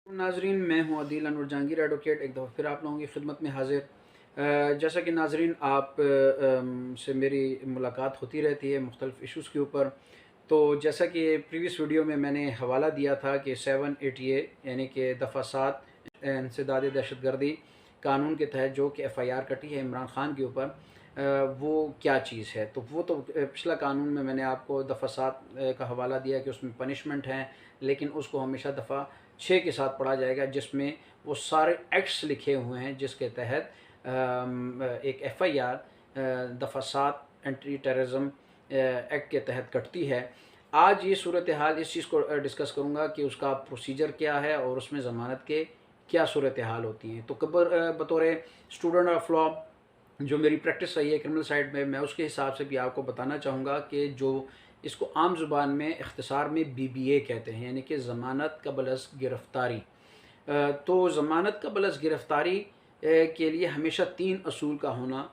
नाजरीन, मैं हूँ अदील अनवर जहांगीर एडवोकेट, एक दफ़ा फिर आप लोगों की खिदमत में हाजिर। जैसा कि नाजरीन आप से मेरी मुलाकात होती रहती है मुख्तलिफ़ इशूज़ के ऊपर। तो जैसा कि प्रीवियस वीडियो में मैंने हवाला दिया था कि 780A यानी कि दफ़ा 7 इंसदाद दहशत गर्दी कानून के तहत जो कि FIR कटी है इमरान ख़ान के ऊपर, वो क्या चीज़ है। तो वो तो पिछला कानून में मैंने आपको दफ़ा 7 का हवाला दिया कि उसमें पनिशमेंट हैं, लेकिन उसको हमेशा दफ़ा 6 के साथ पढ़ा जाएगा, जिसमें वो सारे एक्ट्स लिखे हुए हैं जिसके तहत एक FIR दफ़ा 7 एंटी टेररिज्म एक्ट के तहत कटती है। आज ये सूरत हाल इस चीज़ को डिस्कस करूँगा कि उसका प्रोसीजर क्या है और उसमें ज़मानत के क्या सूरत हाल होती हैं। तो बतौर स्टूडेंट ऑफ लॉ जो मेरी प्रैक्टिस रही है क्रिमिनल साइड में, मैं उसके हिसाब से भी आपको बताना चाहूँगा कि जो इसको आम ज़ुबान में इख्तिसार में BBA कहते हैं, यानी कि ज़मानत क़ब्ल अज़ गिरफ़्तारी। तो ज़मानत क़ब्ल अज़ गिरफ़्तारी के लिए हमेशा 3 असूल का होना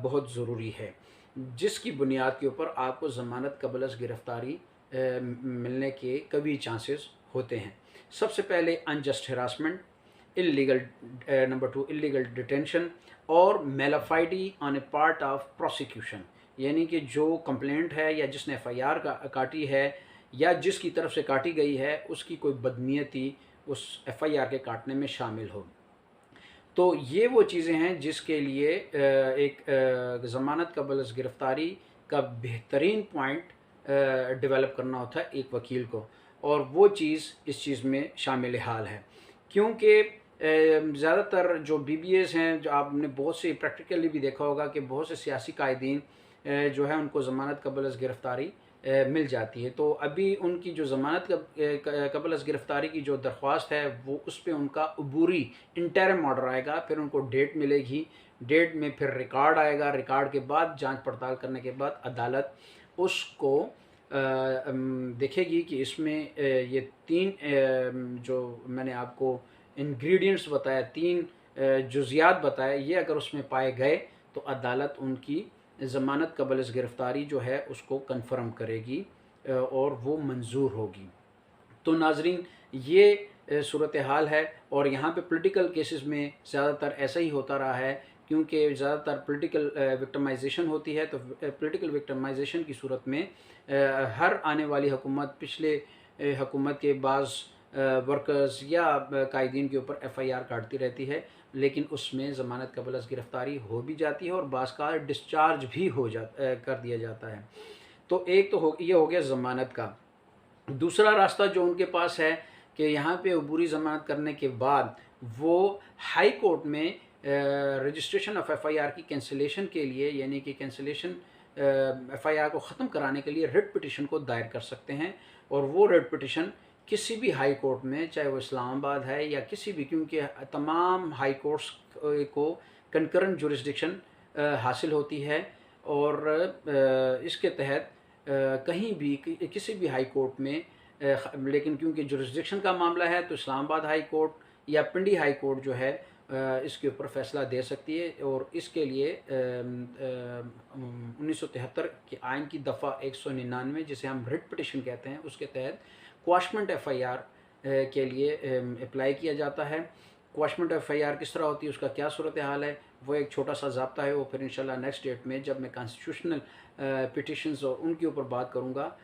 बहुत ज़रूरी है, जिसकी बुनियाद के ऊपर आपको ज़मानत क़ब्ल अज़ गिरफ़्तारी मिलने के कभी चांसेस होते हैं। सबसे पहले unjust harassment, illegal number 2 illegal detention और mala fide on a part of prosecution, यानी कि जो कंप्लेंट है या जिसने FIR काटी है या जिसकी तरफ से काटी गई है उसकी कोई बदनीयती उस FIR के काटने में शामिल हो। तो ये वो चीज़ें हैं जिसके लिए एक ज़मानत क़ब्ल अज़ गिरफ़्तारी का बेहतरीन पॉइंट डेवलप करना होता है एक वकील को, और वो चीज़ इस चीज़ में शामिल हाल है। क्योंकि ज़्यादातर जो BBAs हैं, जो आपने बहुत से प्रैक्टिकली भी देखा होगा कि बहुत से सियासी कायदीन जो है उनको ज़मानत क़ब्ल अज़ गिरफ़्तारी मिल जाती है। तो अभी उनकी जो ज़मानत क़ब्ल अज़ गिरफ़्तारी की जो दरख्वास्त है वो उस पर उनका अबूरी इंटरिम ऑर्डर आएगा, फिर उनको डेट मिलेगी, डेट में फिर रिकॉर्ड आएगा, रिकॉर्ड के बाद जांच पड़ताल करने के बाद अदालत उसको देखेगी कि इसमें ये 3 जो मैंने आपको इंग्रेडिएंट्स बताया, 3 जुज़ियात बताए, ये अगर उसमें पाए गए तो अदालत उनकी ज़मानत क़ब्ल अज़ गिरफ़्तारी जो है उसको कन्फ़र्म करेगी और वो मंजूर होगी। तो नाज़रीन, ये सूरत हाल है, और यहाँ पे पॉलिटिकल केसेस में ज़्यादातर ऐसा ही होता रहा है, क्योंकि ज़्यादातर पॉलिटिकल विक्टिमाइजेशन होती है। तो पॉलिटिकल विक्टिमाइजेशन की सूरत में हर आने वाली हुकूमत पिछले हुकूमत के बाज़ वर्कर्स या कायदीन के ऊपर FIR काटती रहती है, लेकिन उसमें ज़मानत क़ब्ल अज़ गिरफ़्तारी हो भी जाती है और बाज़ का डिस्चार्ज भी कर दिया जाता है। तो एक तो ये हो गया ज़मानत का। दूसरा रास्ता जो उनके पास है कि यहाँ पे अबूरी ज़मानत करने के बाद वो हाई कोर्ट में रजिस्ट्रेशन ऑफ FIR की कैंसिलेशन के लिए, यानी कि कैंसिलेशन FIR को ख़त्म कराने के लिए रिट पिटिशन को दायर कर सकते हैं। और वो रिट पिटिशन किसी भी हाई कोर्ट में, चाहे वो इस्लामाबाद है या किसी भी, क्योंकि तमाम हाई कोर्ट्स को कंकरेंट जुरिस्डिक्शन हासिल होती है, और इसके तहत कहीं भी किसी भी हाई कोर्ट में लेकिन क्योंकि जुरिस्डिक्शन का मामला है तो इस्लामाबाद हाई कोर्ट या पिंडी हाई कोर्ट जो है इसके ऊपर फ़ैसला दे सकती है। और इसके लिए 1973 के आइन की दफ़ा 199, जिसे हम रिट पिटिशन कहते हैं, उसके तहत क्वाशमेंट FIR के लिए अप्लाई किया जाता है। क्वाशमेंट FIR किस तरह होती है, उसका क्या सूरत हाल है, वो एक छोटा सा ज़ाब्ता है। वो फिर इंशाल्लाह नेक्स्ट डेट में जब मैं कॉन्स्टिट्यूशनल पिटिशंस और उनके ऊपर बात करूँगा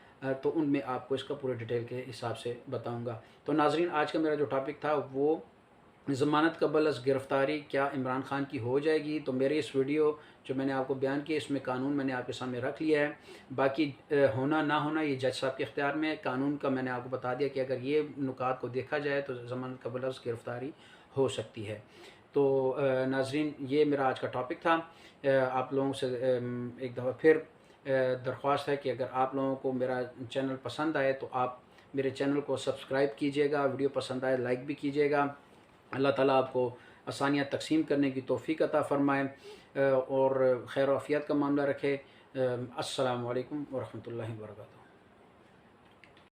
तो उनमें आपको इसका पूरे डिटेल के हिसाब से बताऊँगा। तो नाज़रीन, आज का मेरा जो टॉपिक था वो ज़मानत क़ब्ल अज़ गिरफ़्तारी क्या इमरान ख़ान की हो जाएगी। तो मेरे इस वीडियो जो मैंने आपको बयान किया, इसमें कानून मैंने आपके सामने रख लिया है। बाकी होना ना होना ये जज साहब के इख्तियार में है। कानून का मैंने आपको बता दिया कि अगर ये नुकात को देखा जाए तो ज़मानत क़ब्ल अज़ गिरफ़्तारी हो सकती है। तो नाज़रीन, ये मेरा आज का टॉपिक था। आप लोगों से एक दफ़ा फिर दरख्वास्त है कि अगर आप लोगों को मेरा चैनल पसंद आए तो आप मेरे चैनल को सब्सक्राइब कीजिएगा, वीडियो पसंद आए लाइक भी कीजिएगा। अल्लाह ताला आपको आसानियाँ तक़सीम करने की तौफ़ीक़ अता फ़रमाए और खैर आफ़ियत का मामला रखे। अस्सलामु अलैकुम व रहमतुल्लाहि व बरकातहू।